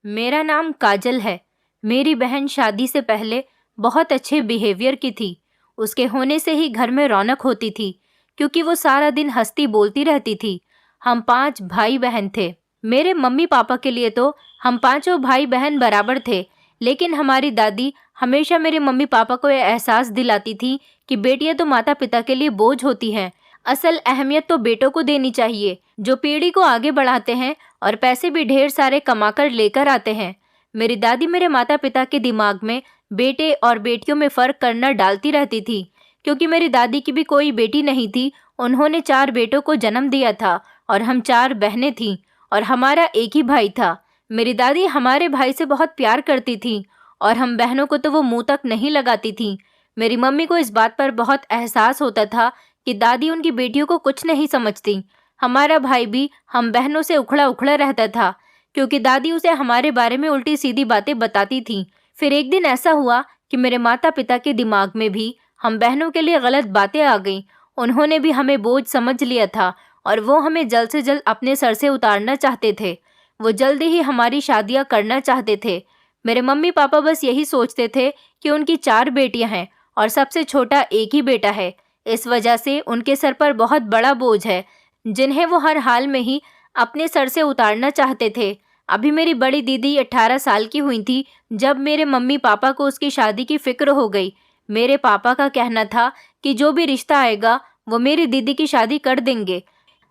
मेरा नाम काजल है। मेरी बहन शादी से पहले बहुत अच्छे बिहेवियर की थी। उसके होने से ही घर में रौनक होती थी, क्योंकि वो सारा दिन हंसती बोलती रहती थी। हम 5 भाई बहन थे। मेरे मम्मी पापा के लिए तो हम पांचों भाई बहन बराबर थे, लेकिन हमारी दादी हमेशा मेरे मम्मी पापा को यह एहसास दिलाती थी कि बेटियां तो माता पिता के लिए बोझ होती हैं। असल अहमियत तो बेटों को देनी चाहिए, जो पीढ़ी को आगे बढ़ाते हैं और पैसे भी ढेर सारे कमाकर लेकर आते हैं। मेरी दादी मेरे माता पिता के दिमाग में बेटे और बेटियों में फर्क करना डालती रहती थी, क्योंकि मेरी दादी की भी कोई बेटी नहीं थी। उन्होंने 4 बेटों को जन्म दिया था और हम 4 बहनें थीं और हमारा एक ही भाई था। मेरी दादी हमारे भाई से बहुत प्यार करती थी और हम बहनों को तो वो मुंह तक नहीं लगाती थी। मेरी मम्मी को इस बात पर बहुत एहसास होता था कि दादी उनकी बेटियों को कुछ नहीं समझती। हमारा भाई भी हम बहनों से उखड़ा उखड़ा रहता था, क्योंकि दादी उसे हमारे बारे में उल्टी सीधी बातें बताती थी। फिर एक दिन ऐसा हुआ कि मेरे माता पिता के दिमाग में भी हम बहनों के लिए गलत बातें आ गईं। उन्होंने भी हमें बोझ समझ लिया था और वो हमें जल्द से जल्द अपने सर से उतारना चाहते थे। वो जल्दी ही हमारी शादियां करना चाहते थे। मेरे मम्मी पापा बस यही सोचते थे कि उनकी 4 बेटियां हैं और सबसे छोटा एक ही बेटा है। इस वजह से उनके सर पर बहुत बड़ा बोझ है, जिन्हें वो हर हाल में ही अपने सर से उतारना चाहते थे। अभी मेरी बड़ी दीदी 18 साल की हुई थी जब मेरे मम्मी पापा को उसकी शादी की फिक्र हो गई। मेरे पापा का कहना था कि जो भी रिश्ता आएगा वो मेरी दीदी की शादी कर देंगे।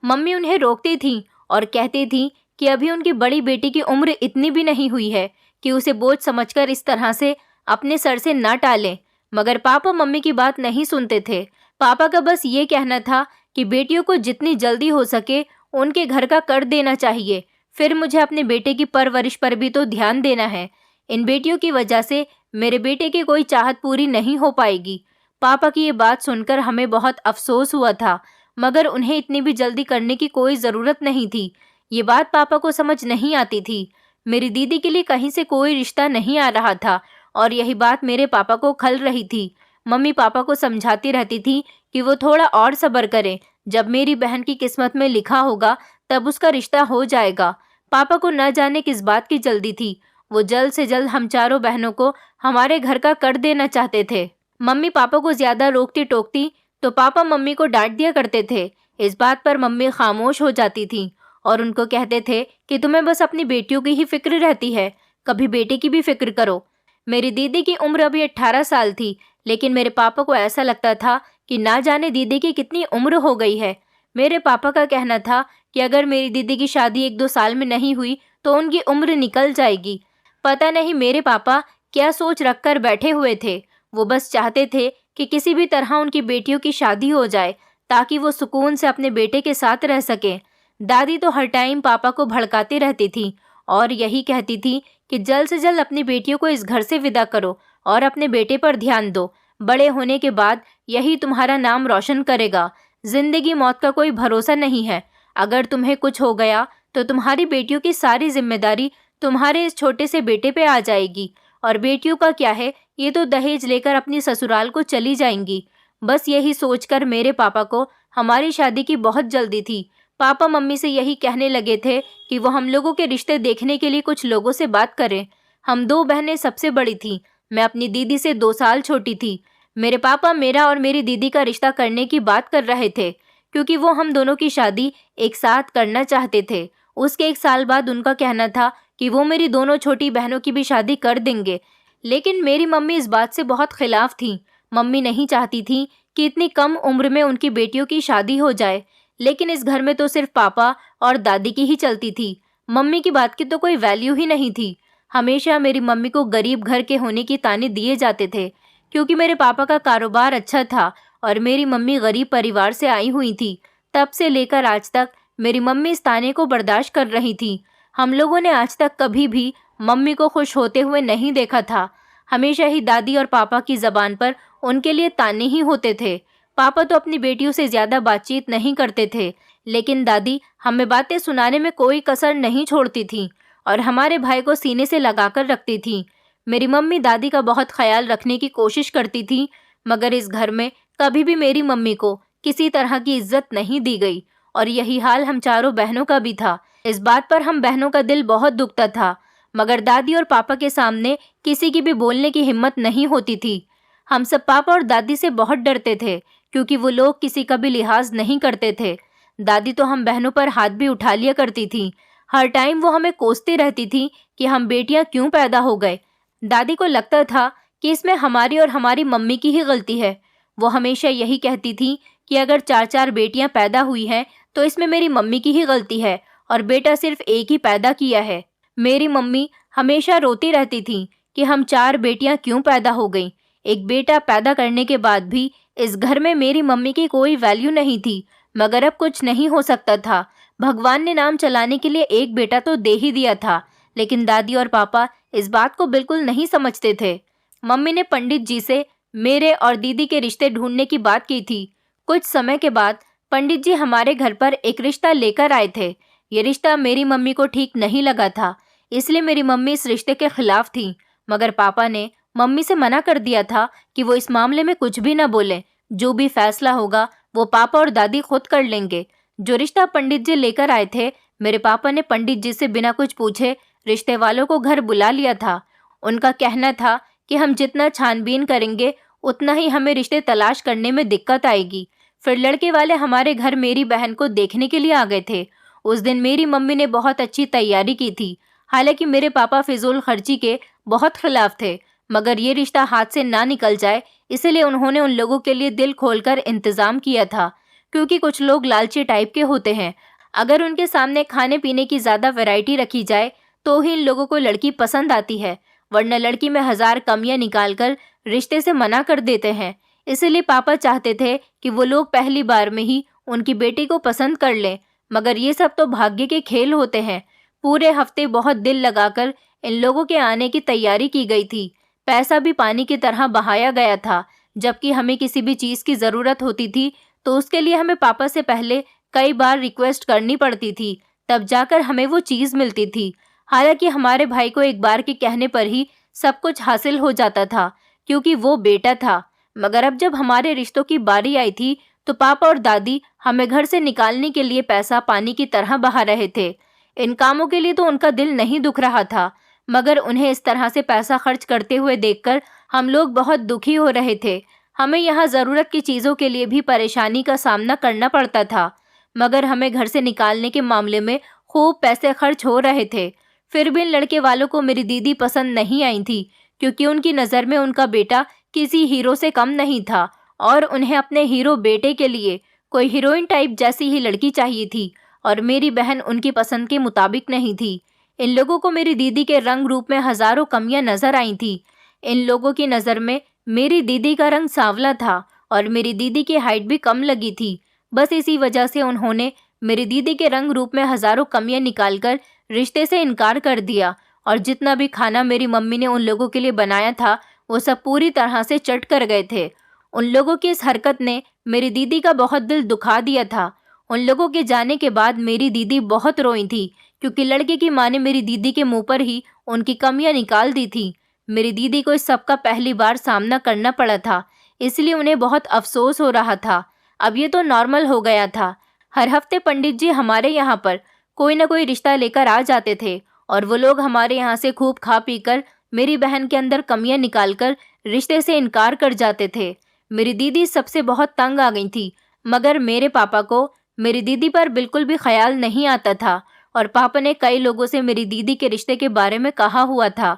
मम्मी उन्हें रोकती थी और कहती थी कि अभी उनकी बड़ी बेटी की उम्र इतनी भी नहीं हुई है कि उसे बोझ समझकर इस तरह से अपने सर से ना टालें। मगर पापा मम्मी की बात नहीं सुनते थे। पापा का बस ये कहना था कि बेटियों को जितनी जल्दी हो सके उनके घर का कर देना चाहिए। फिर मुझे अपने बेटे की परवरिश पर भी तो ध्यान देना है। इन बेटियों की वजह से मेरे बेटे की कोई चाहत पूरी नहीं हो पाएगी। पापा की ये बात सुनकर हमें बहुत अफसोस हुआ था, मगर उन्हें इतनी भी जल्दी करने की कोई ज़रूरत नहीं थी। ये बात पापा को समझ नहीं आती थी। मेरी दीदी के लिए कहीं से कोई रिश्ता नहीं आ रहा था और यही बात मेरे पापा को खल रही थी। मम्मी पापा को समझाती रहती थी कि वो थोड़ा और सब्र करें। जब मेरी बहन की किस्मत में लिखा होगा तब उसका रिश्ता हो जाएगा। पापा को न जाने किस बात की जल्दी थी। वो जल्द से जल्द हम चारों बहनों को हमारे घर का कर देना चाहते थे। मम्मी पापा को ज्यादा रोकती टोकती तो पापा मम्मी को डांट दिया करते थे। इस बात पर मम्मी खामोश हो जाती थी और उनको कहते थे कि तुम्हें बस अपनी बेटियों की ही फिक्र रहती है, कभी बेटे की भी फिक्र करो। मेरी दीदी की उम्र अभी 18 साल थी, लेकिन मेरे पापा को ऐसा लगता था कि ना जाने दीदी की कितनी उम्र हो गई है। मेरे पापा का कहना था कि अगर मेरी दीदी की शादी 1-2 साल में नहीं हुई तो उनकी उम्र निकल जाएगी। पता नहीं मेरे पापा क्या सोच रखकर बैठे हुए थे। वो बस चाहते थे कि किसी भी तरह उनकी बेटियों की शादी हो जाए, ताकि वो सुकून से अपने बेटे के साथ रह सकें। दादी तो हर टाइम पापा को भड़काती रहती थी और यही कहती थी कि जल्द से जल्द अपनी बेटियों को इस घर से विदा करो और अपने बेटे पर ध्यान दो। बड़े होने के बाद यही तुम्हारा नाम रोशन करेगा। जिंदगी मौत का कोई भरोसा नहीं है। अगर तुम्हें कुछ हो गया तो तुम्हारी बेटियों की सारी जिम्मेदारी तुम्हारे इस छोटे से बेटे पे आ जाएगी। और बेटियों का क्या है, ये तो दहेज लेकर अपनी ससुराल को चली जाएंगी। बस यही सोचकर मेरे पापा को हमारी शादी की बहुत जल्दी थी। पापा मम्मी से यही कहने लगे थे कि वो हम लोगों के रिश्ते देखने के लिए कुछ लोगों से बात करें। हम 2 बहनें सबसे बड़ी थी। मैं अपनी दीदी से 2 साल छोटी थी। मेरे पापा मेरा और मेरी दीदी का रिश्ता करने की बात कर रहे थे, क्योंकि वो हम दोनों की शादी एक साथ करना चाहते थे। उसके 1 साल बाद उनका कहना था कि वो मेरी दोनों छोटी बहनों की भी शादी कर देंगे। लेकिन मेरी मम्मी इस बात से बहुत खिलाफ थी। मम्मी नहीं चाहती थी कि इतनी कम उम्र में उनकी बेटियों की शादी हो जाए। लेकिन इस घर में तो सिर्फ पापा और दादी की ही चलती थी। मम्मी की बात की तो कोई वैल्यू ही नहीं थी। हमेशा मेरी मम्मी को गरीब घर के होने की ताने दिए जाते थे, क्योंकि मेरे पापा का कारोबार अच्छा था और मेरी मम्मी गरीब परिवार से आई हुई थी। तब से लेकर आज तक मेरी मम्मी इस ताने को बर्दाश्त कर रही थी। हम लोगों ने आज तक कभी भी मम्मी को खुश होते हुए नहीं देखा था। हमेशा ही दादी और पापा की ज़बान पर उनके लिए ताने ही होते थे। पापा तो अपनी बेटियों से ज़्यादा बातचीत नहीं करते थे, लेकिन दादी हमें बातें सुनाने में कोई कसर नहीं छोड़ती थी और हमारे भाई को सीने से लगाकर रखती थी। मेरी मम्मी दादी का बहुत ख्याल रखने की कोशिश करती थी, मगर इस घर में कभी भी मेरी मम्मी को किसी तरह की इज्जत नहीं दी गई और यही हाल हम चारों बहनों का भी था। इस बात पर हम बहनों का दिल बहुत दुखता था, मगर दादी और पापा के सामने किसी की भी बोलने की हिम्मत नहीं होती थी। हम सब पापा और दादी से बहुत डरते थे क्योंकि वो लोग किसी का भी लिहाज नहीं करते थे। दादी तो हम बहनों पर हाथ भी उठा लिया करती थी। हर टाइम वो हमें कोसती रहती थी कि हम बेटियां क्यों पैदा हो गए। दादी को लगता था कि इसमें हमारी और हमारी मम्मी की ही गलती है। वो हमेशा यही कहती थी कि अगर 4-4 बेटियां पैदा हुई हैं तो इसमें मेरी मम्मी की ही गलती है और बेटा सिर्फ एक ही पैदा किया है। मेरी मम्मी हमेशा रोती रहती थी कि हम 4 बेटियां क्यों पैदा हो गईं। एक बेटा पैदा करने के बाद भी इस घर में मेरी मम्मी की कोई वैल्यू नहीं थी। मगर अब कुछ नहीं हो सकता था। भगवान ने नाम चलाने के लिए एक बेटा तो दे ही दिया था, लेकिन दादी और पापा इस बात को बिल्कुल नहीं समझते थे। मम्मी ने पंडित जी से मेरे और दीदी के रिश्ते ढूंढने की बात की थी। कुछ समय के बाद पंडित जी हमारे घर पर एक रिश्ता लेकर आए थे। ये रिश्ता मेरी मम्मी को ठीक नहीं लगा था, इसलिए मेरी मम्मी इस रिश्ते के खिलाफ थी। मगर पापा ने मम्मी से मना कर दिया था कि वो इस मामले में कुछ भी ना बोले। जो भी फैसला होगा वो पापा और दादी खुद कर लेंगे। जो रिश्ता पंडित जी लेकर आए थे, मेरे पापा ने पंडित जी से बिना कुछ पूछे रिश्ते वालों को घर बुला लिया था। उनका कहना था कि हम जितना छानबीन करेंगे उतना ही हमें रिश्ते तलाश करने में दिक्कत आएगी। फिर लड़के वाले हमारे घर मेरी बहन को देखने के लिए आ गए थे। उस दिन मेरी मम्मी ने बहुत अच्छी तैयारी की थी। हालांकि मेरे पापा फिजूल खर्ची के बहुत खिलाफ थे, मगर ये रिश्ता हाथ से ना निकल जाए इसलिए उन्होंने उन लोगों के लिए दिल खोलकर इंतजाम किया था। क्योंकि कुछ लोग लालची टाइप के होते हैं। अगर उनके सामने खाने पीने की ज़्यादा वैरायटी रखी जाए तो ही इन लोगों को लड़की पसंद आती है, वरना लड़की में 1000 कमियां निकालकर रिश्ते से मना कर देते हैं। इसलिए पापा चाहते थे कि वो लोग पहली बार में ही उनकी बेटी को पसंद कर लें। मगर ये सब तो भाग्य के खेल होते हैं। पूरे हफ्ते बहुत दिल लगाकर इन लोगों के आने की तैयारी की गई थी। पैसा भी पानी की तरह बहाया गया था। जबकि हमें किसी भी चीज़ की ज़रूरत होती थी तो उसके लिए हमें पापा से पहले कई बार रिक्वेस्ट करनी पड़ती थी, तब जाकर हमें वो चीज़ मिलती थी। हालांकि हमारे भाई को एक बार के कहने पर ही सब कुछ हासिल हो जाता था क्योंकि वो बेटा था। मगर अब जब हमारे रिश्तों की बारी आई थी तो पापा और दादी हमें घर से निकालने के लिए पैसा पानी की तरह बहा रहे थे। इन कामों के लिए तो उनका दिल नहीं दुख रहा था, मगर उन्हें इस तरह से पैसा खर्च करते हुए देखकर हम लोग बहुत दुखी हो रहे थे। हमें यहाँ ज़रूरत की चीज़ों के लिए भी परेशानी का सामना करना पड़ता था, मगर हमें घर से निकालने के मामले में खूब पैसे खर्च हो रहे थे। फिर भी इन लड़के वालों को मेरी दीदी पसंद नहीं आई थी क्योंकि उनकी नज़र में उनका बेटा किसी हीरो से कम नहीं था और उन्हें अपने हीरो बेटे के लिए कोई हीरोइन टाइप जैसी ही लड़की चाहिए थी और मेरी बहन उनकी पसंद के मुताबिक नहीं थी। इन लोगों को मेरी दीदी के रंग रूप में हज़ारों कमियां नज़र आई थी। इन लोगों की नज़र में मेरी दीदी का रंग सांवला था और मेरी दीदी की हाइट भी कम लगी थी। बस इसी वजह से उन्होंने मेरी दीदी के रंग रूप में हज़ारों कमियां निकालकर रिश्ते से इनकार कर दिया और जितना भी खाना मेरी मम्मी ने उन लोगों के लिए बनाया था वो सब पूरी तरह से चट कर गए थे। उन लोगों की इस हरकत ने मेरी दीदी का बहुत दिल दुखा दिया था। उन लोगों के जाने के बाद मेरी दीदी बहुत रोई थी क्योंकि लड़के की माँ ने मेरी दीदी के मुंह पर ही उनकी कमियां निकाल दी थी। मेरी दीदी को इस सब का पहली बार सामना करना पड़ा था, इसलिए उन्हें बहुत अफसोस हो रहा था। अब ये तो नॉर्मल हो गया था। हर हफ्ते पंडित जी हमारे यहाँ पर कोई ना कोई रिश्ता लेकर आ जाते थे और वो लोग हमारे यहाँ से खूब खा पी कर मेरी बहन के अंदर कमियां निकालकर रिश्ते से इनकार कर जाते थे। मेरी दीदी सबसे बहुत तंग आ गई थी, मगर मेरे पापा को मेरी दीदी पर बिल्कुल भी ख्याल नहीं आता था और पापा ने कई लोगों से मेरी दीदी के रिश्ते के बारे में कहा हुआ था।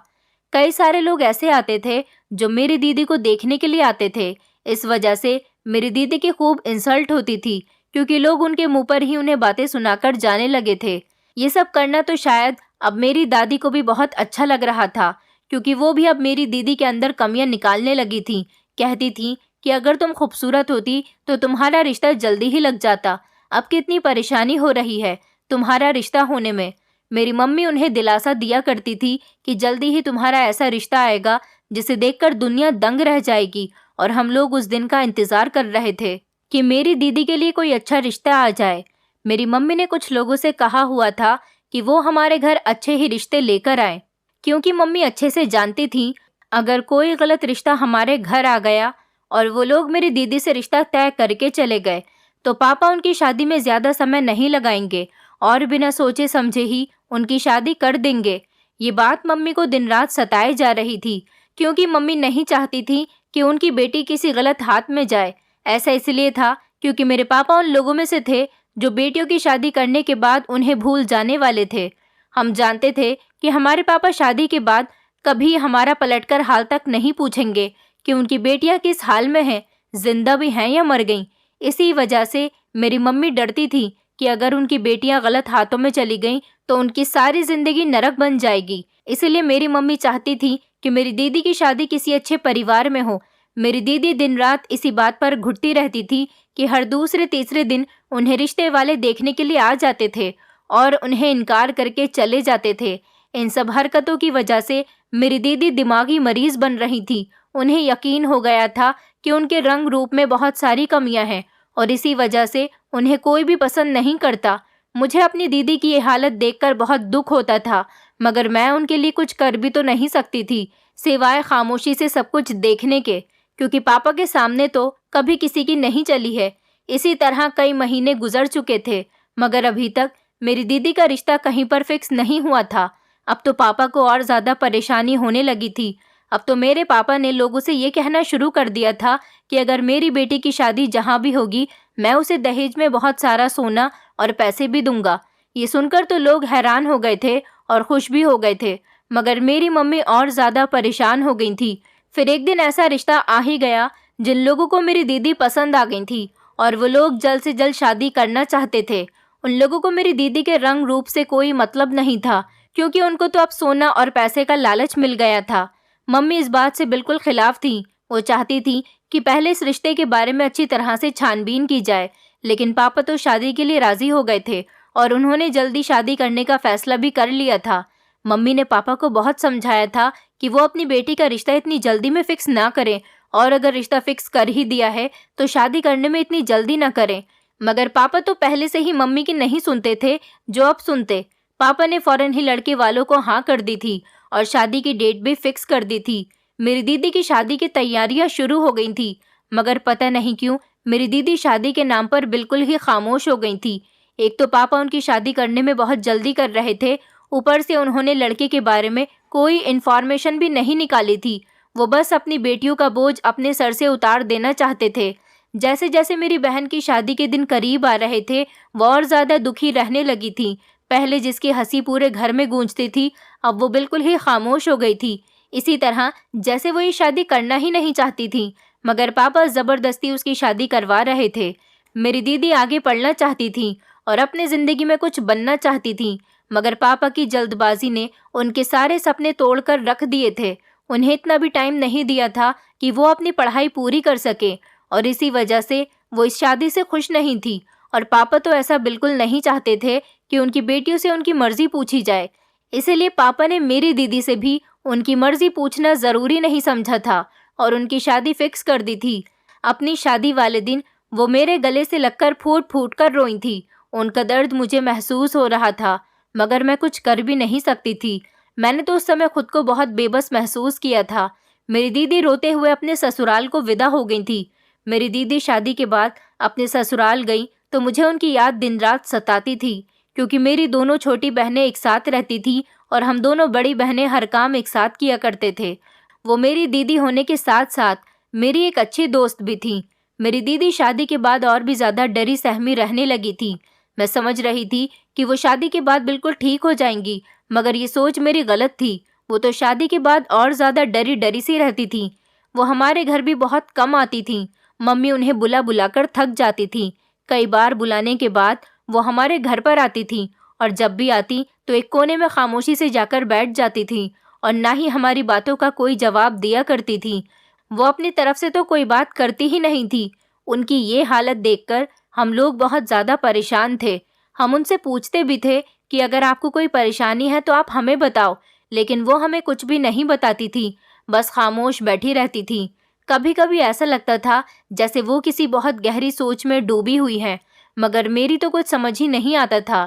कई सारे लोग ऐसे आते थे जो मेरी दीदी को देखने के लिए आते थे। इस वजह से मेरी दीदी की खूब इंसल्ट होती थी क्योंकि लोग उनके मुंह पर ही उन्हें बातें सुनाकर जाने लगे थे। ये सब करना तो शायद अब मेरी दादी को भी बहुत अच्छा लग रहा था क्योंकि वो भी अब मेरी दीदी के अंदर कमियां निकालने लगी थी। कहती थी कि अगर तुम खूबसूरत होती तो तुम्हारा रिश्ता जल्दी ही लग जाता। अब कितनी परेशानी हो रही है तुम्हारा रिश्ता होने में। मेरी मम्मी उन्हें दिलासा दिया करती थी कि जल्दी ही तुम्हारा ऐसा रिश्ता आएगा जिसे देखकर दुनिया दंग रह जाएगी और हम लोग उस दिन का इंतज़ार कर रहे थे कि मेरी दीदी के लिए कोई अच्छा रिश्ता आ जाए। मेरी मम्मी ने कुछ लोगों से कहा हुआ था कि वो हमारे घर अच्छे ही रिश्ते लेकर आए, क्योंकि मम्मी अच्छे से जानती थी अगर कोई गलत रिश्ता हमारे घर आ गया और वो लोग मेरी दीदी से रिश्ता तय करके चले गए तो पापा उनकी शादी में ज़्यादा समय नहीं लगाएंगे और बिना सोचे समझे ही उनकी शादी कर देंगे। ये बात मम्मी को दिन रात सताए जा रही थी, क्योंकि मम्मी नहीं चाहती थी कि उनकी बेटी किसी गलत हाथ में जाए। ऐसा इसलिए था क्योंकि मेरे पापा उन लोगों में से थे जो बेटियों की शादी करने के बाद उन्हें भूल जाने वाले थे। हम जानते थे कि हमारे पापा शादी के बाद कभी हमारा पलटकर हाल तक नहीं पूछेंगे कि उनकी बेटियां किस हाल में हैं, जिंदा भी हैं या मर गईं। इसी वजह से मेरी मम्मी डरती थी कि अगर उनकी बेटियां गलत हाथों में चली गईं तो उनकी सारी जिंदगी नरक बन जाएगी। इसीलिए मेरी मम्मी चाहती थी कि मेरी दीदी की शादी किसी अच्छे परिवार में हो। मेरी दीदी दिन रात इसी बात पर घुटती रहती थी कि हर दूसरे तीसरे दिन उन्हें रिश्ते वाले देखने के लिए आ जाते थे और उन्हें इनकार करके चले जाते थे। इन सब हरकतों की वजह से मेरी दीदी दिमागी मरीज बन रही थी। उन्हें यकीन हो गया था कि उनके रंग रूप में बहुत सारी कमियां हैं और इसी वजह से उन्हें कोई भी पसंद नहीं करता। मुझे अपनी दीदी की ये हालत देखकर बहुत दुख होता था, मगर मैं उनके लिए कुछ कर भी तो नहीं सकती थी सिवाय खामोशी से सब कुछ देखने के, क्योंकि पापा के सामने तो कभी किसी की नहीं चली है। इसी तरह कई महीने गुजर चुके थे, मगर अभी तक मेरी दीदी का रिश्ता कहीं पर फिक्स नहीं हुआ था। अब तो पापा को और ज़्यादा परेशानी होने लगी थी। अब तो मेरे पापा ने लोगों से ये कहना शुरू कर दिया था कि अगर मेरी बेटी की शादी जहाँ भी होगी, मैं उसे दहेज में बहुत सारा सोना और पैसे भी दूंगा। ये सुनकर तो लोग हैरान हो गए थे और खुश भी हो गए थे, मगर मेरी मम्मी और ज़्यादा परेशान हो गई थी। फिर एक दिन ऐसा रिश्ता आ ही गया जिन लोगों को मेरी दीदी पसंद आ गई थी और वो लोग जल्द से जल्द शादी करना चाहते थे। उन लोगों को मेरी दीदी के रंग रूप से कोई मतलब नहीं था, क्योंकि उनको तो अब सोना और पैसे का लालच मिल गया था। मम्मी इस बात से बिल्कुल खिलाफ थी। वो चाहती थी कि पहले इस रिश्ते के बारे में अच्छी तरह से छानबीन की जाए, लेकिन पापा तो शादी के लिए राजी हो गए थे और उन्होंने जल्दी शादी करने का फैसला भी कर लिया था। मम्मी ने पापा को बहुत समझाया था कि वो अपनी बेटी का रिश्ता इतनी जल्दी में फिक्स ना करें, और अगर रिश्ता फिक्स कर ही दिया है तो शादी करने में इतनी जल्दी ना करें। मगर पापा तो पहले से ही मम्मी की नहीं सुनते थे जो अब सुनते। पापा ने फौरन ही लड़के वालों को हाँ कर दी थी और शादी की डेट भी फिक्स कर दी थी। मेरी दीदी की शादी की तैयारियां शुरू हो गई थी, मगर पता नहीं क्यों मेरी दीदी शादी के नाम पर बिल्कुल ही खामोश हो गई थी। एक तो पापा उनकी शादी करने में बहुत जल्दी कर रहे थे, ऊपर से उन्होंने लड़के के बारे में कोई इन्फॉर्मेशन भी नहीं निकाली थी। वो बस अपनी बेटियों का बोझ अपने सर से उतार देना चाहते थे। जैसे जैसे मेरी बहन की शादी के दिन करीब आ रहे थे, वो और ज़्यादा दुखी रहने लगी थी। पहले जिसकी हंसी पूरे घर में गूंजती थी, अब वो बिल्कुल ही खामोश हो गई थी। इसी तरह जैसे वो ये शादी करना ही नहीं चाहती थी, मगर पापा ज़बरदस्ती उसकी शादी करवा रहे थे। मेरी दीदी आगे पढ़ना चाहती थी और अपने ज़िंदगी में कुछ बनना चाहती थी, मगर पापा की जल्दबाजी ने उनके सारे सपने तोड़कर रख दिए थे। उन्हें इतना भी टाइम नहीं दिया था कि वो अपनी पढ़ाई पूरी कर सके, और इसी वजह से वो इस शादी से खुश नहीं थी। और पापा तो ऐसा बिल्कुल नहीं चाहते थे कि उनकी बेटियों से उनकी मर्जी पूछी जाए। इसीलिए पापा ने मेरी दीदी से भी उनकी मर्जी पूछना ज़रूरी नहीं समझा था और उनकी शादी फिक्स कर दी थी। अपनी शादी वाले दिन वो मेरे गले से लगकर फूट फूट कर रोई थी। उनका दर्द मुझे महसूस हो रहा था, मगर मैं कुछ कर भी नहीं सकती थी। मैंने तो उस समय खुद को बहुत बेबस महसूस किया था। मेरी दीदी रोते हुए अपने ससुराल को विदा हो गई थी। मेरी दीदी शादी के बाद अपने ससुराल गई तो मुझे उनकी याद दिन रात सताती थी, क्योंकि मेरी दोनों छोटी बहनें एक साथ रहती थी और हम दोनों बड़ी बहनें हर काम एक साथ किया करते थे। वो मेरी दीदी होने के साथ साथ मेरी एक अच्छी दोस्त भी थी। मेरी दीदी शादी के बाद और भी ज़्यादा डरी सहमी रहने लगी थी। मैं समझ रही थी कि वो शादी के बाद बिल्कुल ठीक हो जाएंगी, मगर ये सोच मेरी गलत थी। वो तो शादी के बाद और ज़्यादा डरी डरी सी रहती थी। वो हमारे घर भी बहुत कम आती थी। मम्मी उन्हें बुला बुलाकर थक जाती थी। कई बार बुलाने के बाद वो हमारे घर पर आती थी, और जब भी आती तो एक कोने में खामोशी से जाकर बैठ जाती थी और ना ही हमारी बातों का कोई जवाब दिया करती थी। वो अपनी तरफ से तो कोई बात करती ही नहीं थी। उनकी ये हालत देखकर हम लोग बहुत ज़्यादा परेशान थे। हम उनसे पूछते भी थे कि अगर आपको कोई परेशानी है तो आप हमें बताओ, लेकिन वो हमें कुछ भी नहीं बताती थी, बस खामोश बैठी रहती थी। कभी कभी ऐसा लगता था जैसे वो किसी बहुत गहरी सोच में डूबी हुई हैं, मगर मेरी तो कुछ समझ ही नहीं आता था।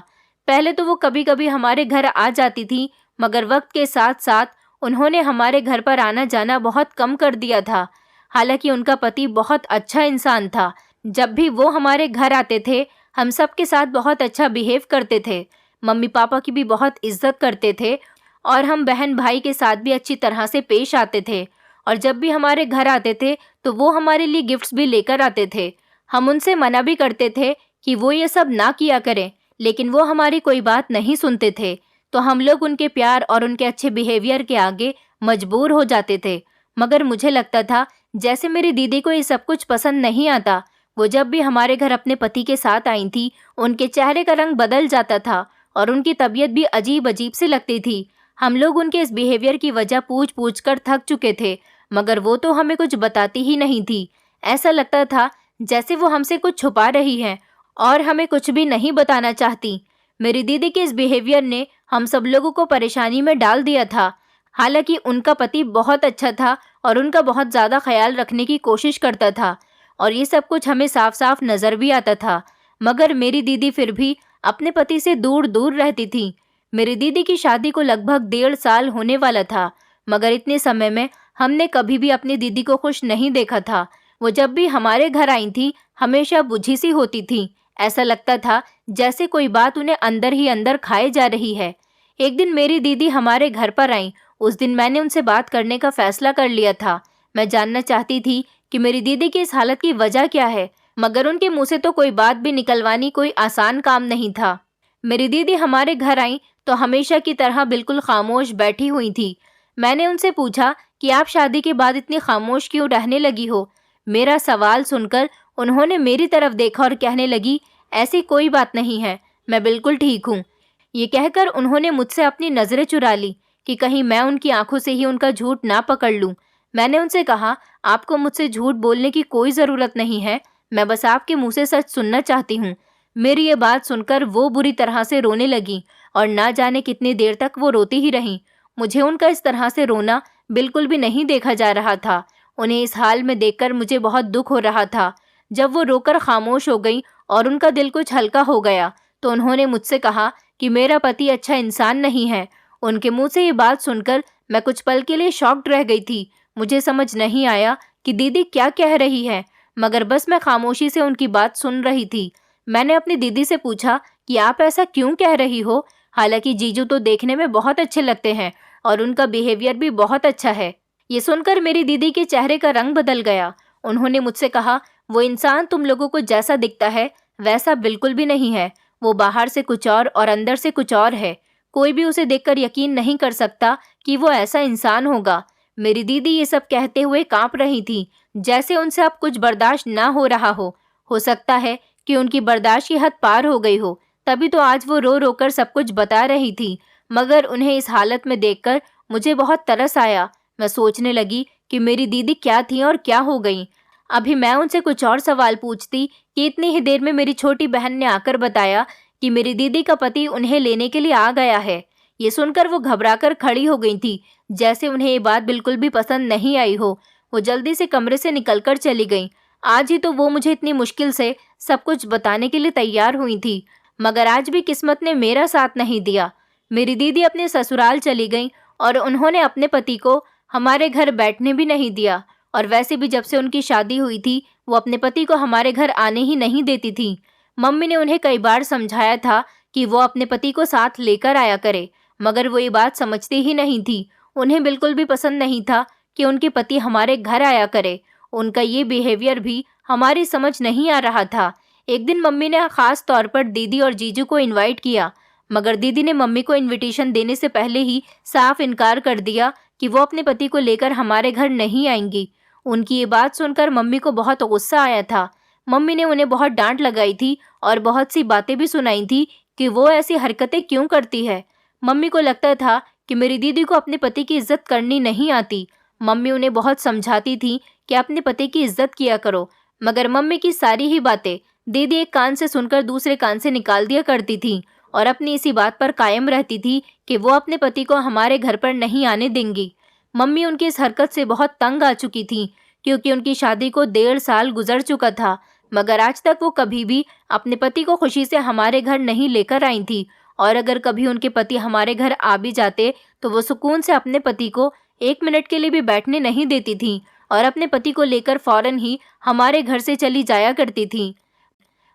पहले तो वो कभी कभी हमारे घर आ जाती थी, मगर वक्त के साथ साथ उन्होंने हमारे घर पर आना जाना बहुत कम कर दिया था। हालांकि उनका पति बहुत अच्छा इंसान था। जब भी वो हमारे घर आते थे, हम सब के साथ बहुत अच्छा बिहेव करते थे। मम्मी पापा की भी बहुत इज्जत करते थे और हम बहन भाई के साथ भी अच्छी तरह से पेश आते थे। और जब भी हमारे घर आते थे तो वो हमारे लिए गिफ्ट्स भी लेकर आते थे। हम उनसे मना भी करते थे कि वो ये सब ना किया करें, लेकिन वो हमारी कोई बात नहीं सुनते थे। तो हम लोग उनके प्यार और उनके अच्छे बिहेवियर के आगे मजबूर हो जाते थे। मगर मुझे लगता था जैसे मेरी दीदी को ये सब कुछ पसंद नहीं आता। वो जब भी हमारे घर अपने पति के साथ आई थी, उनके चेहरे का रंग बदल जाता था और उनकी तबीयत भी अजीब अजीब सी लगती थी। हम लोग उनके इस बिहेवियर की वजह पूछ पूछ कर थक चुके थे, मगर वो तो हमें कुछ बताती ही नहीं थी। ऐसा लगता था जैसे वो हमसे कुछ छुपा रही है और हमें कुछ भी नहीं बताना चाहती। मेरी दीदी के इस बिहेवियर ने हम सब लोगों को परेशानी में डाल दिया था। हालांकि उनका पति बहुत अच्छा था और उनका बहुत ज़्यादा ख्याल रखने की कोशिश करता था और ये सब कुछ हमें साफ साफ नज़र भी आता था, मगर मेरी दीदी फिर भी अपने पति से दूर दूर रहती थी। मेरी दीदी की शादी को लगभग 1.5 साल होने वाला था, मगर इतने समय में हमने कभी भी अपनी दीदी को खुश नहीं देखा था। वो जब भी हमारे घर आई थी हमेशा बुझी सी होती थी। ऐसा लगता था जैसे कोई बात उन्हें अंदर ही अंदर खाए जा रही है। एक दिन मेरी दीदी हमारे घर पर आई। उस दिन मैंने उनसे बात करने का फैसला कर लिया था। मैं जानना चाहती थी कि मेरी दीदी की इस हालत की वजह क्या है, मगर उनके मुंह से तो कोई बात भी निकलवानी कोई आसान काम नहीं था। मेरी दीदी हमारे घर आई तो हमेशा की तरह बिल्कुल खामोश बैठी हुई थी। मैंने उनसे पूछा कि आप शादी के बाद इतनी खामोश क्यों रहने लगी हो। मेरा सवाल सुनकर उन्होंने मेरी तरफ देखा और कहने लगी, ऐसी कोई बात नहीं है, मैं बिल्कुल ठीक हूँ। ये कहकर उन्होंने मुझसे अपनी नज़रें चुरा ली कि कहीं मैं उनकी आंखों से ही उनका झूठ ना पकड़ लूं। मैंने उनसे कहा, आपको मुझसे झूठ बोलने की कोई ज़रूरत नहीं है, मैं बस आपके मुंह से सच सुनना चाहती हूँ। मेरी ये बात सुनकर वो बुरी तरह से रोने लगी और ना जाने कितनी देर तक वो रोती ही रहीं। मुझे उनका इस तरह से रोना बिल्कुल भी नहीं देखा जा रहा था। उन्हें इस हाल में देखकर मुझे बहुत दुख हो रहा था। जब वो रोकर खामोश हो गई और उनका दिल कुछ हल्का हो गया तो उन्होंने मुझसे कहा कि मेरा पति अच्छा इंसान नहीं है। उनके मुंह से ये बात सुनकर मैं कुछ पल के लिए शॉक्ड रह गई थी। मुझे समझ नहीं आया कि दीदी क्या कह रही है, मगर बस मैं खामोशी से उनकी बात सुन रही थी। मैंने अपनी दीदी से पूछा कि आप ऐसा क्यों कह रही हो? हालांकि जीजू तो देखने में बहुत अच्छे लगते हैं और उनका बिहेवियर भी बहुत अच्छा है। ये सुनकर मेरी दीदी के चेहरे का रंग बदल गया। उन्होंने मुझसे कहा, वो इंसान तुम लोगों को जैसा दिखता है वैसा बिल्कुल भी नहीं है। वो बाहर से कुछ और अंदर से कुछ और है। कोई भी उसे देखकर यकीन नहीं कर सकता कि वो ऐसा इंसान होगा। मेरी दीदी ये सब कहते हुए कांप रही थी, जैसे उनसे अब कुछ बर्दाश्त ना हो रहा हो। हो सकता है कि उनकी बर्दाश्त की हद पार हो गई हो, तभी तो आज वो रो रो कर सब कुछ बता रही थी। मगर उन्हें इस हालत में देखकर मुझे बहुत तरस आया। मैं सोचने लगी कि मेरी दीदी क्या थी और क्या हो गई। अभी मैं उनसे कुछ और सवाल पूछती कि इतनी ही देर में मेरी छोटी बहन ने आकर बताया कि मेरी दीदी का पति उन्हें लेने के लिए आ गया है। ये सुनकर वो घबराकर खड़ी हो गई थी, जैसे उन्हें ये बात बिल्कुल भी पसंद नहीं आई हो। वो जल्दी से कमरे से निकलकर चली गई। आज ही तो वो मुझे इतनी मुश्किल से सब कुछ बताने के लिए तैयार हुई थी, मगर आज भी किस्मत ने मेरा साथ नहीं दिया। मेरी दीदी अपने ससुराल चली गई और उन्होंने अपने पति को हमारे घर बैठने भी नहीं दिया। और वैसे भी जब से उनकी शादी हुई थी वो अपने पति को हमारे घर आने ही नहीं देती थी। मम्मी ने उन्हें कई बार समझाया था कि वो अपने पति को साथ लेकर आया करे, मगर वो ये बात समझती ही नहीं थी। उन्हें बिल्कुल भी पसंद नहीं था कि उनके पति हमारे घर आया करे। उनका ये बिहेवियर भी हमारी समझ नहीं आ रहा था। एक दिन मम्मी ने खास तौर पर दीदी और जीजू को इनवाइट किया, मगर दीदी ने मम्मी को इनविटेशन देने से पहले ही साफ इनकार कर दिया कि वो अपने पति को लेकर हमारे घर नहीं आएंगी। उनकी ये बात सुनकर मम्मी को बहुत गुस्सा आया था। मम्मी ने उन्हें बहुत डांट लगाई थी और बहुत सी बातें भी सुनाई थी कि वो ऐसी हरकतें क्यों करती है। मम्मी को लगता था कि मेरी दीदी को अपने पति की इज्जत करनी नहीं आती। मम्मी उन्हें बहुत समझाती थी कि अपने पति की इज्जत किया करो, मगर मम्मी की सारी ही बातें दीदी एक कान से सुनकर दूसरे कान से निकाल दिया करती थी और अपनी इसी बात पर कायम रहती थी कि वो अपने पति को हमारे घर पर नहीं आने देंगी। मम्मी उनकी इस हरकत से बहुत तंग आ चुकी थी, क्योंकि उनकी शादी को 1.5 साल गुजर चुका था, मगर आज तक वो कभी भी अपने पति को खुशी से हमारे घर नहीं लेकर आई थी। और अगर कभी उनके पति हमारे घर आ भी जाते तो वो सुकून से अपने पति को 1 मिनट के लिए भी बैठने नहीं देती थी और अपने पति को लेकर फौरन ही हमारे घर से चली जाया करती थी।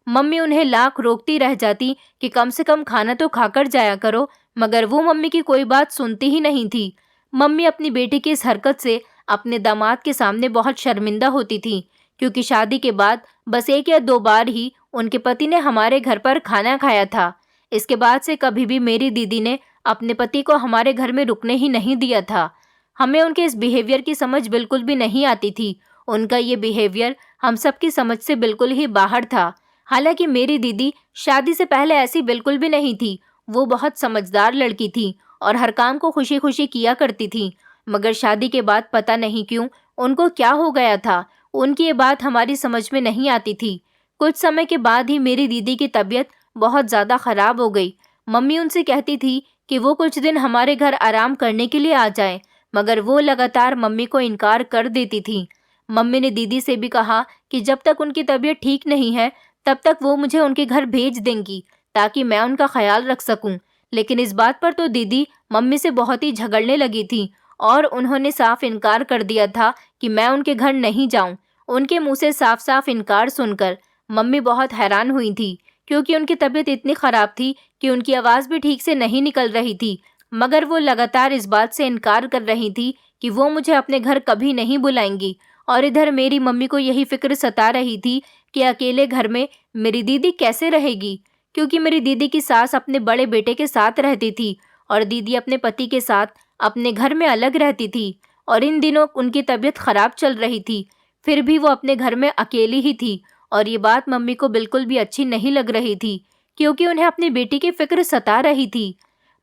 मम्मी उन्हें लाख रोकती रह जाती कि कम से कम खाना तो खाकर जाया करो, मगर वो मम्मी की कोई बात सुनती ही नहीं थी। मम्मी अपनी बेटी की इस हरकत से अपने दामाद के सामने बहुत शर्मिंदा होती थी, क्योंकि शादी के बाद बस 1 या 2 बार ही उनके पति ने हमारे घर पर खाना खाया था। इसके बाद से कभी भी मेरी दीदी ने अपने पति को हमारे घर में रुकने ही नहीं दिया था। हमें उनके इस बिहेवियर की समझ बिल्कुल भी नहीं आती थी। उनका ये बिहेवियर हम सबकी समझ से बिल्कुल ही बाहर था। हालांकि मेरी दीदी शादी से पहले ऐसी बिल्कुल भी नहीं थी। वो बहुत समझदार लड़की थी और हर काम को खुशी खुशी किया करती थी। मगर शादी के बाद पता नहीं क्यों उनको क्या हो गया था, उनकी ये बात हमारी समझ में नहीं आती थी। कुछ समय के बाद ही मेरी दीदी की तबीयत बहुत ज़्यादा ख़राब हो गई। मम्मी उनसे कहती थी कि वो कुछ दिन हमारे घर आराम करने के लिए आ जाएं, मगर वो लगातार मम्मी को इनकार कर देती थी। मम्मी ने दीदी से भी कहा कि जब तक उनकी तबीयत ठीक नहीं है तब तक वो मुझे उनके घर भेज देंगी, ताकि मैं उनका ख्याल रख सकूं। लेकिन इस बात पर तो दीदी मम्मी से बहुत ही झगड़ने लगी थी और उन्होंने साफ इनकार कर दिया था कि मैं उनके घर नहीं जाऊं। उनके मुंह से साफ साफ इनकार सुनकर मम्मी बहुत हैरान हुई थी, क्योंकि उनकी तबीयत इतनी ख़राब थी कि उनकी आवाज़ भी ठीक से नहीं निकल रही थी। मगर वो लगातार इस बात से इनकार कर रही थी कि वो मुझे अपने घर कभी नहीं बुलाएंगी। और इधर मेरी मम्मी को यही फिक्र सता रही थी कि अकेले घर में मेरी दीदी कैसे रहेगी, क्योंकि मेरी दीदी की सास अपने बड़े बेटे के साथ रहती थी और दीदी अपने पति के साथ अपने घर में अलग रहती थी। और इन दिनों उनकी तबीयत ख़राब चल रही थी, फिर भी वो अपने घर में अकेली ही थी। और ये बात मम्मी को बिल्कुल भी अच्छी नहीं लग रही थी, क्योंकि उन्हें अपनी बेटी की फिक्र सता रही थी।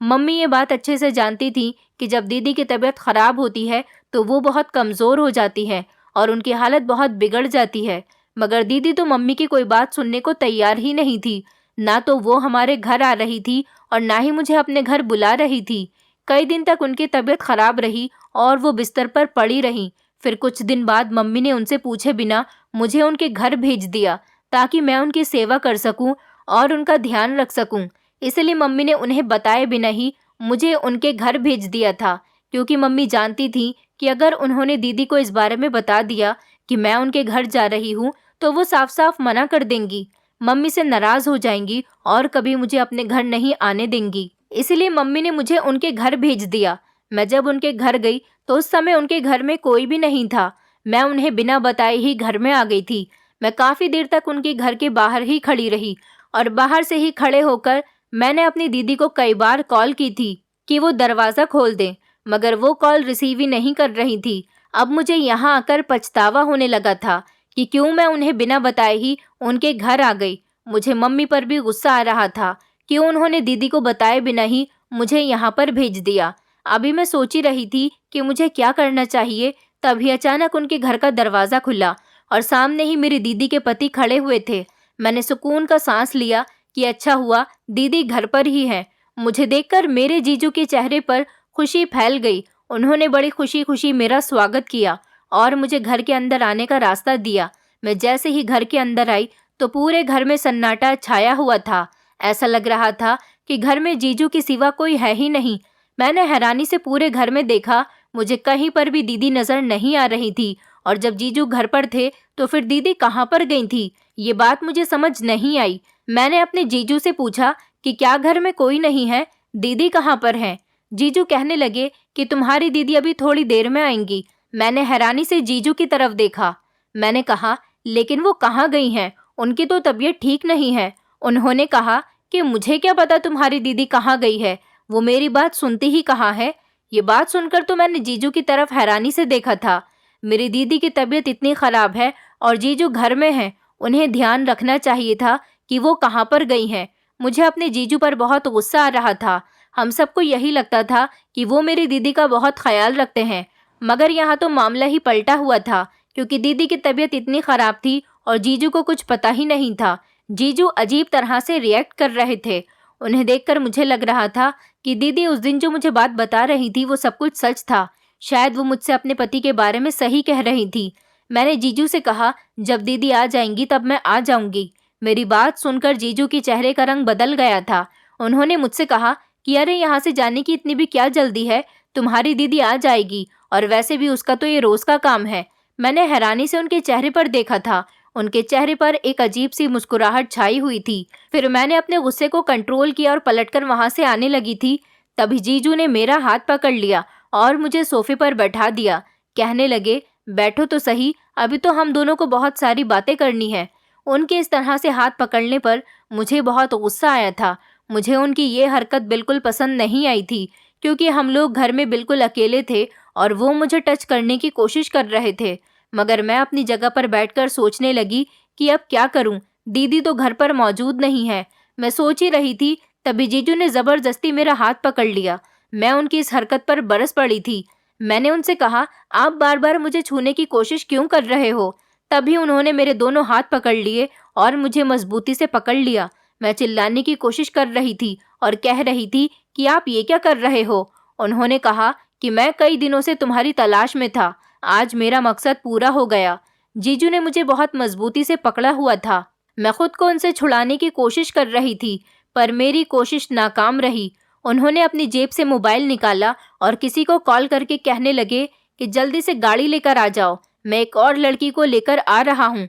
मम्मी ये बात अच्छे से जानती थी कि जब दीदी की तबीयत ख़राब होती है तो वो बहुत कमज़ोर हो जाती है और उनकी हालत बहुत बिगड़ जाती है। मगर दीदी तो मम्मी की कोई बात सुनने को तैयार ही नहीं थी। ना तो वो हमारे घर आ रही थी और ना ही मुझे अपने घर बुला रही थी। कई दिन तक उनकी तबीयत ख़राब रही और वो बिस्तर पर पड़ी रहीं। फिर कुछ दिन बाद मम्मी ने उनसे पूछे बिना मुझे उनके घर भेज दिया, ताकि मैं उनकी सेवा कर सकूं और उनका ध्यान रख सकूं। इसलिए मम्मी ने उन्हें बताए बिना ही मुझे उनके घर भेज दिया था, क्योंकि मम्मी जानती थी कि अगर उन्होंने दीदी को इस बारे में बता दिया कि मैं उनके घर जा रही हूँ तो वो साफ साफ मना कर देंगी, मम्मी से नाराज़ हो जाएंगी और कभी मुझे अपने घर नहीं आने देंगी। इसलिए मम्मी ने मुझे उनके घर भेज दिया। मैं जब उनके घर गई तो उस समय उनके घर में कोई भी नहीं था। मैं उन्हें बिना बताए ही घर में आ गई थी। मैं काफ़ी देर तक उनके घर के बाहर ही खड़ी रही और बाहर से ही खड़े होकर मैंने अपनी दीदी को कई बार कॉल की थी कि वो दरवाज़ा खोल दें, मगर वो कॉल रिसीव ही नहीं कर रही थी। अब मुझे यहाँ आकर पछतावा होने लगा था कि क्यों मैं उन्हें बिना बताए ही उनके घर आ गई। मुझे मम्मी पर भी गुस्सा आ रहा था कि उन्होंने दीदी को बताए बिना ही मुझे यहाँ पर भेज दिया। अभी मैं सोच ही रही थी कि मुझे क्या करना चाहिए, तभी अचानक उनके घर का दरवाज़ा खुला और सामने ही मेरी दीदी के पति खड़े हुए थे। मैंने सुकून का सांस लिया कि अच्छा हुआ दीदी घर पर ही है। मुझे देखकर मेरे जीजू के चेहरे पर खुशी फैल गई। उन्होंने बड़ी खुशी खुशी मेरा स्वागत किया और मुझे घर के अंदर आने का रास्ता दिया। मैं जैसे ही घर के अंदर आई तो पूरे घर में सन्नाटा छाया हुआ था। ऐसा लग रहा था कि घर में जीजू के सिवा कोई है ही नहीं। मैंने हैरानी से पूरे घर में देखा, मुझे कहीं पर भी दीदी नज़र नहीं आ रही थी। और जब जीजू घर पर थे तो फिर दीदी कहाँ पर गई थी, ये बात मुझे समझ नहीं आई। मैंने अपने जीजू से पूछा कि क्या घर में कोई नहीं है, दीदी कहाँ पर हैं? जीजू कहने लगे कि तुम्हारी दीदी अभी थोड़ी देर में आएंगी। मैंने हैरानी से जीजू की तरफ देखा। मैंने कहा लेकिन वो कहाँ गई हैं, उनकी तो तबीयत ठीक नहीं है। उन्होंने कहा कि मुझे क्या पता तुम्हारी दीदी कहाँ गई है, वो मेरी बात सुनती ही कहाँ है। ये बात सुनकर तो मैंने जीजू की तरफ हैरानी से देखा था। मेरी दीदी की तबीयत इतनी ख़राब है और जीजू घर में हैं, उन्हें ध्यान रखना चाहिए था कि वो कहाँ पर गई हैं। मुझे अपने जीजू पर बहुत गुस्सा आ रहा था। हम सबको यही लगता था कि वो मेरी दीदी का बहुत ख्याल रखते हैं, मगर यहाँ तो मामला ही पलटा हुआ था, क्योंकि दीदी की तबीयत इतनी ख़राब थी और जीजू को कुछ पता ही नहीं था। जीजू अजीब तरह से रिएक्ट कर रहे थे। उन्हें देखकर मुझे लग रहा था कि दीदी उस दिन जो मुझे बात बता रही थी वो सब कुछ सच था। शायद वो मुझसे अपने पति के बारे में सही कह रही थी। मैंने जीजू से कहा जब दीदी आ जाएंगी तब मैं आ जाऊंगी। मेरी बात सुनकर जीजू के चेहरे का रंग बदल गया था। उन्होंने मुझसे कहा कि अरे यहाँ से जाने की इतनी भी क्या जल्दी है, तुम्हारी दीदी आ जाएगी और वैसे भी उसका तो ये रोज़ का काम है। मैंने हैरानी से उनके चेहरे पर देखा था। उनके चेहरे पर एक अजीब सी मुस्कुराहट छाई हुई थी। फिर मैंने अपने गुस्से को कंट्रोल किया और पलटकर वहाँ से आने लगी थी, तभी जीजू ने मेरा हाथ पकड़ लिया और मुझे सोफे पर बैठा दिया। कहने लगे, बैठो तो सही, अभी तो हम दोनों को बहुत सारी बातें करनी है। उनके इस तरह से हाथ पकड़ने पर मुझे बहुत गुस्सा आया था। मुझे उनकी ये हरकत बिल्कुल पसंद नहीं आई थी, क्योंकि हम लोग घर में बिल्कुल अकेले थे और वो मुझे टच करने की कोशिश कर रहे थे। मगर मैं अपनी जगह पर बैठकर सोचने लगी कि अब क्या करूं, दीदी तो घर पर मौजूद नहीं है। मैं सोच ही रही थी, तभी जीजू ने जबरदस्ती मेरा हाथ पकड़ लिया। मैं उनकी इस हरकत पर बरस पड़ी थी। मैंने उनसे कहा, आप बार बार मुझे छूने की कोशिश क्यों कर रहे हो? तभी उन्होंने मेरे दोनों हाथ पकड़ लिए और मुझे मजबूती से पकड़ लिया। मैं चिल्लाने की कोशिश कर रही थी और कह रही थी कि आप ये क्या कर रहे हो? उन्होंने कहा कि मैं कई दिनों से तुम्हारी तलाश में था, आज मेरा मकसद पूरा हो गया। जीजू ने मुझे बहुत मजबूती से पकड़ा हुआ था। मैं खुद को उनसे छुड़ाने की कोशिश कर रही थी, पर मेरी कोशिश नाकाम रही। उन्होंने अपनी जेब से मोबाइल निकाला और किसी को कॉल करके कहने लगे कि जल्दी से गाड़ी लेकर आ जाओ, मैं एक और लड़की को लेकर आ रहा हूँ।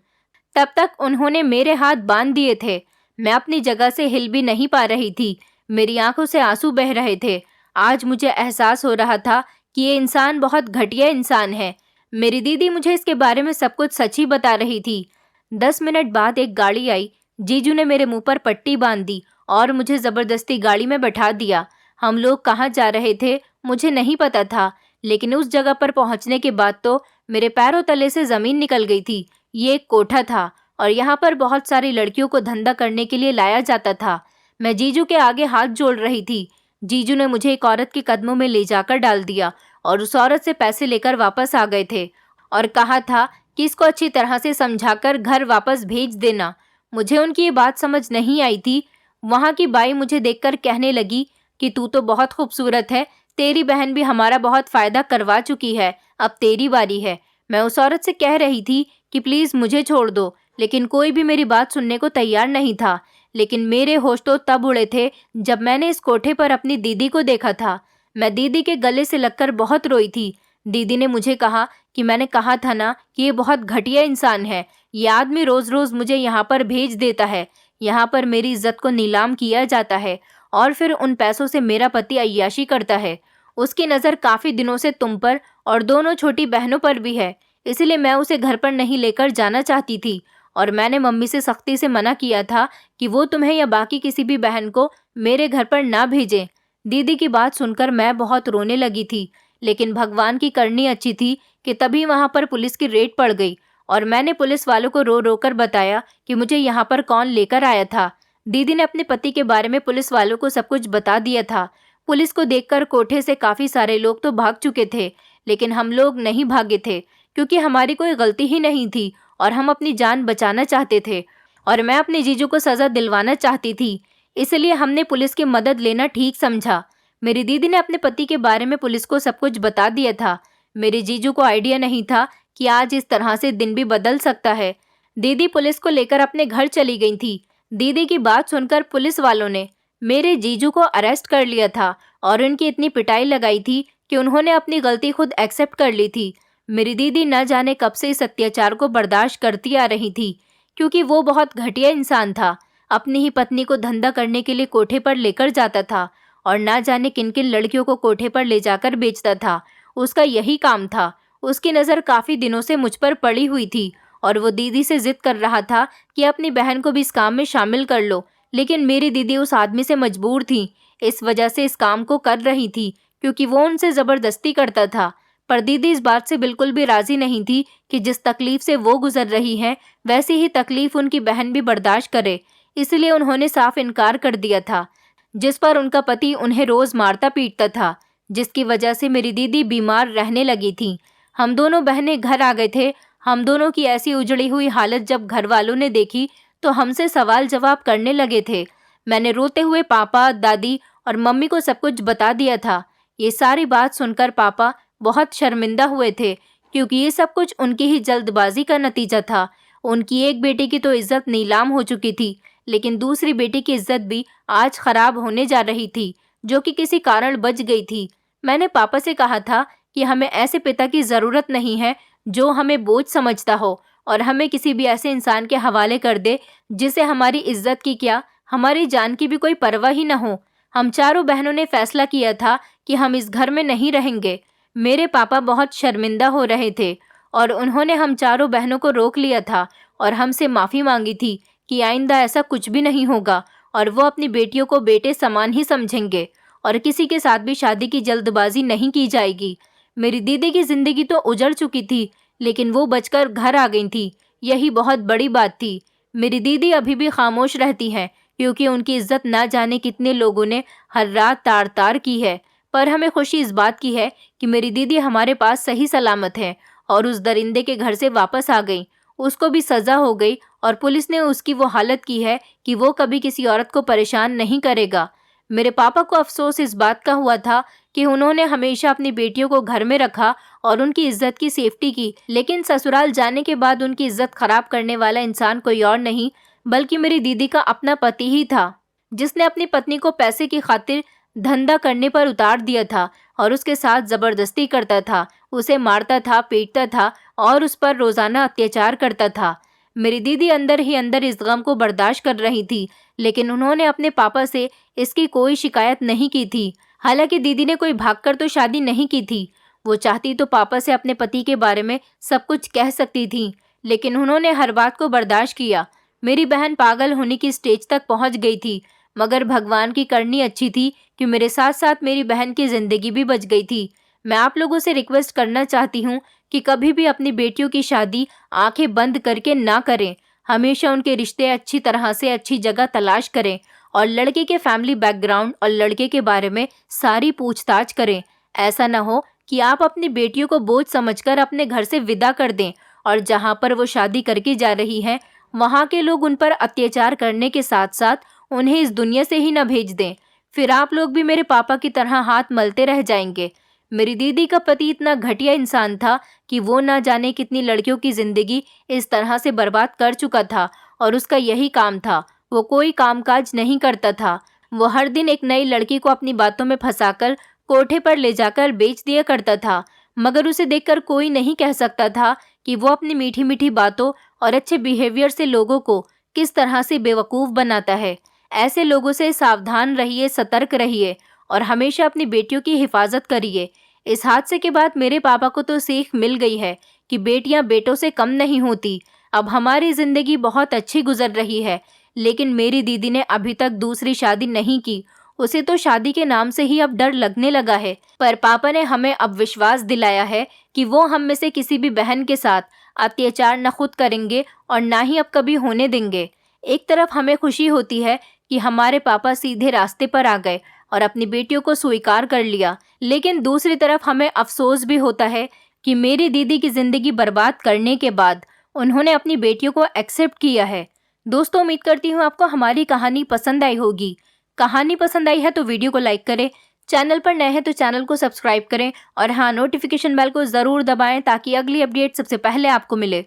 तब तक उन्होंने मेरे हाथ बांध दिए थे। मैं अपनी जगह से हिल भी नहीं पा रही थी। मेरी आंखों से आंसू बह रहे थे। आज मुझे एहसास हो रहा था कि ये इंसान बहुत घटिया इंसान है। मेरी दीदी मुझे इसके बारे में सब कुछ सच ही बता रही थी। 10 मिनट बाद एक गाड़ी आई। जीजू ने मेरे मुंह पर पट्टी बांध दी और मुझे जबरदस्ती गाड़ी में बैठा दिया। हम लोग कहाँ जा रहे थे मुझे नहीं पता था, लेकिन उस जगह पर पहुंचने के बाद तो मेरे पैरों तले से जमीन निकल गई थी। ये एक कोठा था और यहाँ पर बहुत सारी लड़कियों को धंधा करने के लिए लाया जाता था। मैं जीजू के आगे हाथ जोड़ रही थी। जीजू ने मुझे एक औरत के कदमों में ले जाकर डाल दिया और उस औरत से पैसे लेकर वापस आ गए थे और कहा था कि इसको अच्छी तरह से समझाकर घर वापस भेज देना। मुझे उनकी ये बात समझ नहीं आई थी। वहाँ की बाई मुझे देखकर कहने लगी कि तू तो बहुत खूबसूरत है, तेरी बहन भी हमारा बहुत फायदा करवा चुकी है, अब तेरी बारी है। मैं उस औरत से कह रही थी कि प्लीज़ मुझे छोड़ दो, लेकिन कोई भी मेरी बात सुनने को तैयार नहीं था। लेकिन मेरे होश तो तब उड़े थे जब मैंने इस कोठे पर अपनी दीदी को देखा था। मैं दीदी के गले से लगकर बहुत रोई थी। दीदी ने मुझे कहा कि मैंने कहा था ना कि ये बहुत घटिया इंसान है, ये आदमी रोज रोज मुझे यहाँ पर भेज देता है, यहाँ पर मेरी इज्जत को नीलाम किया जाता है और फिर उन पैसों से मेरा पति अय्याशी करता है। उसकी नज़र काफ़ी दिनों से तुम पर और दोनों छोटी बहनों पर भी है, इसलिए मैं उसे घर पर नहीं लेकर जाना चाहती थी और मैंने मम्मी से सख्ती से मना किया था कि वो तुम्हें या बाकी किसी भी बहन को मेरे घर पर ना भेजें। दीदी की बात सुनकर मैं बहुत रोने लगी थी, लेकिन भगवान की करनी अच्छी थी कि तभी वहाँ पर पुलिस की रेड पड़ गई और मैंने पुलिस वालों को रो रो कर बताया कि मुझे यहाँ पर कौन लेकर आया था। दीदी ने अपने पति के बारे में पुलिस वालों को सब कुछ बता दिया था। पुलिस को देखकर कोठे से काफ़ी सारे लोग तो भाग चुके थे, लेकिन हम लोग नहीं भागे थे क्योंकि हमारी कोई गलती ही नहीं थी और हम अपनी जान बचाना चाहते थे और मैं अपने जीजू को सज़ा दिलवाना चाहती थी, इसलिए हमने पुलिस की मदद लेना ठीक समझा। मेरी दीदी ने अपने पति के बारे में पुलिस को सब कुछ बता दिया था। मेरे जीजू को आइडिया नहीं था कि आज इस तरह से दिन भी बदल सकता है। दीदी पुलिस को लेकर अपने घर चली गई थी। दीदी की बात सुनकर पुलिस वालों ने मेरे जीजू को अरेस्ट कर लिया था और उनकी इतनी पिटाई लगाई थी कि उन्होंने अपनी गलती खुद एक्सेप्ट कर ली थी। मेरी दीदी न जाने कब से इस अत्याचार को बर्दाश्त करती आ रही थी, क्योंकि वो बहुत घटिया इंसान था। अपनी ही पत्नी को धंधा करने के लिए कोठे पर लेकर जाता था और ना जाने किन किन लड़कियों को कोठे पर ले जाकर बेचता था। उसका यही काम था। उसकी नज़र काफ़ी दिनों से मुझ पर पड़ी हुई थी और वो दीदी से जिद कर रहा था कि अपनी बहन को भी इस काम में शामिल कर लो, लेकिन मेरी दीदी उस आदमी से मजबूर थी, इस वजह से इस काम को कर रही थी क्योंकि वो उनसे ज़बरदस्ती करता था। पर दीदी इस बात से बिल्कुल भी राज़ी नहीं थी कि जिस तकलीफ़ से वो गुजर रही है वैसी ही तकलीफ़ उनकी बहन भी बर्दाश्त करे, इसलिए उन्होंने साफ इनकार कर दिया था, जिस पर उनका पति उन्हें रोज़ मारता पीटता था, जिसकी वजह से मेरी दीदी बीमार रहने लगी थी। हम दोनों बहनें घर आ गए थे। हम दोनों की ऐसी उजड़ी हुई हालत जब घर वालों ने देखी तो हमसे सवाल जवाब करने लगे थे। मैंने रोते हुए पापा, दादी और मम्मी को सब कुछ बता दिया था। ये सारी बात सुनकर पापा बहुत शर्मिंदा हुए थे, क्योंकि ये सब कुछ उनकी ही जल्दबाजी का नतीजा था। उनकी एक बेटी की तो इज्जत नीलाम हो चुकी थी, लेकिन दूसरी बेटी की इज्जत भी आज खराब होने जा रही थी, जो कि किसी कारण बच गई थी। मैंने पापा से कहा था कि हमें ऐसे पिता की ज़रूरत नहीं है जो हमें बोझ समझता हो और हमें किसी भी ऐसे इंसान के हवाले कर दे जिसे हमारी इज्जत की क्या, हमारी जान की भी कोई परवाह ही न हो। हम चारों बहनों ने फैसला किया था कि हम इस घर में नहीं रहेंगे। मेरे पापा बहुत शर्मिंदा हो रहे थे और उन्होंने हम चारों बहनों को रोक लिया था और हमसे माफ़ी मांगी थी कि आइंदा ऐसा कुछ भी नहीं होगा और वो अपनी बेटियों को बेटे समान ही समझेंगे और किसी के साथ भी शादी की जल्दबाजी नहीं की जाएगी। मेरी दीदी की ज़िंदगी तो उजड़ चुकी थी, लेकिन वो बचकर घर आ गई थी, यही बहुत बड़ी बात थी। मेरी दीदी अभी भी खामोश रहती हैं क्योंकि उनकी इज्जत ना जाने कितने लोगों ने हर रात तार तार की है। पर हमें खुशी इस बात की है कि मेरी दीदी हमारे पास सही सलामत है और उस दरिंदे के घर से वापस आ गई। उसको भी सज़ा हो गई और पुलिस ने उसकी वो हालत की है कि वो कभी किसी औरत को परेशान नहीं करेगा। मेरे पापा को अफसोस इस बात का हुआ था कि उन्होंने हमेशा अपनी बेटियों को घर में रखा और उनकी इज्जत की सेफ्टी की, लेकिन ससुराल जाने के बाद उनकी इज्जत खराब करने वाला इंसान कोई और नहीं बल्कि मेरी दीदी का अपना पति ही था, जिसने अपनी पत्नी को पैसे की खातिर धंधा करने पर उतार दिया था और उसके साथ जबरदस्ती करता था, उसे मारता था, पीटता था और उस पर रोजाना अत्याचार करता था। मेरी दीदी अंदर ही अंदर इस गम को बर्दाश्त कर रही थी, लेकिन उन्होंने अपने पापा से इसकी कोई शिकायत नहीं की थी। हालांकि दीदी ने कोई भागकर तो शादी नहीं की थी, वो चाहती तो पापा से अपने पति के बारे में सब कुछ कह सकती थी, लेकिन उन्होंने हर बात को बर्दाश्त किया। मेरी बहन पागल होने की स्टेज तक पहुंच गई थी, मगर भगवान की करनी अच्छी थी कि मेरे साथ साथ मेरी बहन की ज़िंदगी भी बच गई थी। मैं आप लोगों से रिक्वेस्ट करना चाहती हूँ कि कभी भी अपनी बेटियों की शादी आंखें बंद करके ना करें। हमेशा उनके रिश्ते अच्छी तरह से अच्छी जगह तलाश करें और लड़के के फैमिली बैकग्राउंड और लड़के के बारे में सारी पूछताछ करें। ऐसा न हो कि आप अपनी बेटियों को बोझ समझकर अपने घर से विदा कर दें और जहाँ पर वो शादी करके जा रही हैं वहाँ के लोग उन पर अत्याचार करने के साथ साथ उन्हें इस दुनिया से ही न भेज दें। फिर आप लोग भी मेरे पापा की तरह हाथ मलते रह जाएंगे। मेरी दीदी का पति इतना घटिया इंसान था कि वो ना जाने कितनी लड़कियों की ज़िंदगी इस तरह से बर्बाद कर चुका था और उसका यही काम था। वो कोई कामकाज नहीं करता था। वो हर दिन एक नई लड़की को अपनी बातों में फंसाकर कोठे पर ले जाकर बेच दिया करता था, मगर उसे देखकर कोई नहीं कह सकता था कि वो अपनी मीठी मीठी बातों और अच्छे बिहेवियर से लोगों को किस तरह से बेवकूफ़ बनाता है। ऐसे लोगों से सावधान रहिए, सतर्क रहिए और हमेशा अपनी बेटियों की हिफाजत करिए। इस हादसे के बाद मेरे पापा को तो सीख मिल गई है कि बेटियां बेटों से कम नहीं होती। अब हमारी ज़िंदगी बहुत अच्छी गुजर रही है, लेकिन मेरी दीदी ने अभी तक दूसरी शादी नहीं की। उसे तो शादी के नाम से ही अब डर लगने लगा है। पर पापा ने हमें अब विश्वास दिलाया है कि वो हम में से किसी भी बहन के साथ अत्याचार न खुद करेंगे और ना ही अब कभी होने देंगे। एक तरफ हमें खुशी होती है कि हमारे पापा सीधे रास्ते पर आ गए और अपनी बेटियों को स्वीकार कर लिया, लेकिन दूसरी तरफ हमें अफसोस भी होता है कि मेरी दीदी की ज़िंदगी बर्बाद करने के बाद उन्होंने अपनी बेटियों को एक्सेप्ट किया है। दोस्तों, उम्मीद करती हूँ आपको हमारी कहानी पसंद आई होगी। कहानी पसंद आई है तो वीडियो को लाइक करें, चैनल पर नए हैं तो चैनल को सब्सक्राइब करें और हाँ, नोटिफिकेशन बेल को ज़रूर दबाएं ताकि अगली अपडेट सबसे पहले आपको मिले।